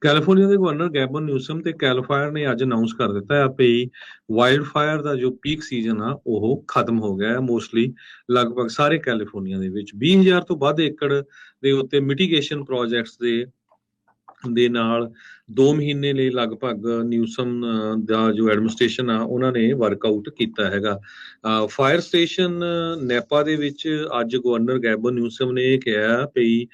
California ਦੇ governor ਗੈਬਨ Newsom ਤੇ ਕੈਲ fire ਨੇ ਅੱਜ ਅਨਾਉਂਸ ਕਰ ਦਿੱਤਾ ਹੈ ਵੀ ਵਾਈਲਡ ਫਾਇਰ ਦਾ ਜੋ ਪੀਕ ਸੀਜ਼ਨ ਆ ਉਹ ਖਤਮ ਹੋ ਗਿਆ ਹੈ। ਮੋਸਟਲੀ ਲਗਭਗ ਸਾਰੇ ਕੈਲੀਫੋਰਨੀਆ ਦੇ ਵਿੱਚ 20,000 ਤੋਂ ਵੱਧ ਏਕੜ ਦੇ ਉੱਤੇ ਮਿਟੀਗੇਸ਼ਨ ਪ੍ਰੋਜੈਕਟਸ ਦੇ ਨਾਲ 2 ਮਹੀਨੇ ਲਈ ਲਗਭਗ ਨਿਊਸਮ ਦਾ ਜੋ ਐਡਮਿਨਿਸਟ੍ਰੇਸ਼ਨ ਆ ਉਹਨਾਂ ਨੇ ਵਰਕਆਊਟ ਕੀਤਾ ਹੈਗਾ। ਫਾਇਰ ਸਟੇਸ਼ਨ ਨੈਪਾ ਦੇ ਵਿੱਚ ਅੱਜ ਗਵਰਨਰ ਗੈਬਨ ਨਿਊਸਮ ਨੇ ਇਹ ਕਿਹਾ ਵੀ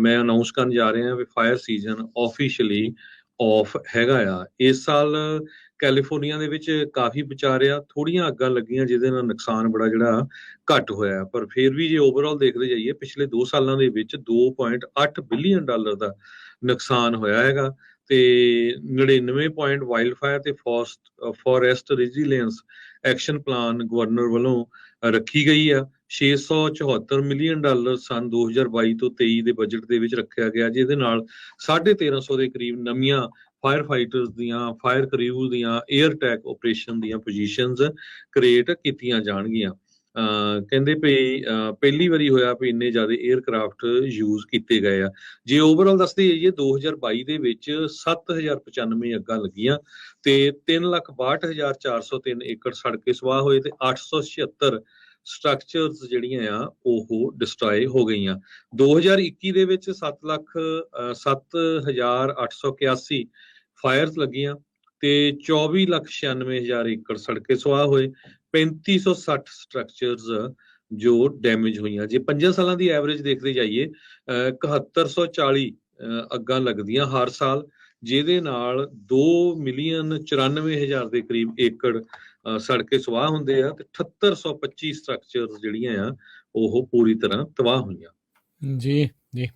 ਮੈਂ ਅਨਾਉਂਸ ਕਰਨ ਜਾ ਰਿਹਾ ਵੀ ਫਾਇਰ ਸੀਜ਼ਨ ਆਫੀਸ਼ੀਅਲੀ ਆਫ ਹੈਗਾ ਆ। ਇਸ ਸਾਲ ਕੈਲੀਫੋਰਨੀਆ ਦੇ ਵਿੱਚ ਕਾਫੀ ਵਿਚਾਰਿਆ ਥੋੜੀਆਂ ਅੱਗਾਂ ਲੱਗੀਆਂ ਜਿਹਦੇ ਨਾਲ ਨੁਕਸਾਨ ਬੜਾ ਜਿਹੜਾ ਘੱਟ ਹੋਇਆ, ਪਰ ਫਿਰ ਵੀ ਜੇ ਓਵਰਆਲ ਦੇਖਦੇ ਜਾਈਏ ਪਿਛਲੇ 2 ਸਾਲਾਂ ਦੇ ਵਿੱਚ $2.8 ਬਿਲੀਅਨ ਦਾ ਨੁਕਸਾਨ ਹੋਇਆ ਹੈਗਾ ਤੇ 99 ਪੁਆਇੰਟ ਵਾਈਲਡ ਫਾਇਰ ਤੇ ਫੋਰੈਸਟ ਰੈਜ਼ੀਲੀਐਂਸ ਐਕਸ਼ਨ ਪਲਾਨ ਗਵਰਨਰ ਵੱਲੋਂ ਰੱਖੀ ਗਈ ਆ। $674 ਮਿਲੀਅਨ ਸਨ 2022 ਤੋਂ 23 ਦੇ ਬਜਟ ਦੇ ਵਿੱਚ ਰੱਖਿਆ ਗਿਆ, ਜਿਹਦੇ ਨਾਲ 1350 ਦੇ ਕਰੀਬ ਨਵੀਆਂ ਫਾਇਰ ਫਾਈਟਰਸ ਦੀਆਂ, ਫਾਇਰ ਕ੍ਰਿਊ ਦੀਆਂ, 에ਅਰ ਅਟੈਕ ਆਪਰੇਸ਼ਨ ਦੀਆਂ ਪੋਜੀਸ਼ਨਸ ਕ੍ਰੀਏਟ ਕੀਤੀਆਂ ਜਾਣਗੀਆਂ। ਕਹਿੰਦੇ ਵੀ ਪਹਿਲੀ ਵਾਰੀ ਹੋਇਆ ਵੀ ਇੰਨੇ ਜ਼ਿਆਦਾ 에ਅਰਕ੍ਰਾਫਟ ਯੂਜ਼ ਕੀਤੇ ਗਏ ਆ। ਜੇ ਓਵਰਆਲ ਦੱਸਦੇ ਜਾਈਏ 2022 ਦੇ ਵਿੱਚ 7095 ਅੱਗਾਂ ਲੱਗੀਆਂ ਤੇ 3,62,403 ਏਕੜ ਸੜ ਕੇ ਸਵਾਹ ਹੋਏ ਤੇ 876 ਸਟਰਕਚਰਸ ਜਿਹੜੀਆਂ ਆ ਉਹ ਡਿਸਟਰੋਏ ਹੋ ਗਈਆਂ। 2021 ਦੇ ਵਿੱਚ 7,0881 ਫਾਇਰਸ ਲੱਗੀਆਂ ਤੇ 24,96,000 ਏਕੜ ਸੜ ਕੇ ਸਵਾਹ ਹੋਏ। 3560 ਸਟਰਕਚਰਸ ਜੋ ਡੈਮੇਜ ਹੋਈਆਂ। ਜੇ 5 ਸਾਲਾਂ ਦੀ ਐਵਰੇਜ ਦੇਖਦੇ ਜਾਈਏ 7140 ਅੱਗਾਂ ਲੱਗਦੀਆਂ ਹਰ ਸਾਲ, ਜਿਹਦੇ ਨਾਲ 2,94,000 ਦੇ ਕਰੀਬ ਏਕੜ ਸੜ ਕੇ ਸਵਾਹ ਹੁੰਦੇ ਆ ਤੇ 7825 ਸਟਰਕਚਰਸ ਜਿਹੜੀਆਂ ਆ ਉਹ ਪੂਰੀ ਤਰ੍ਹਾਂ ਤਬਾਹ ਹੋਈਆਂ। ਜੀ ਜੀ।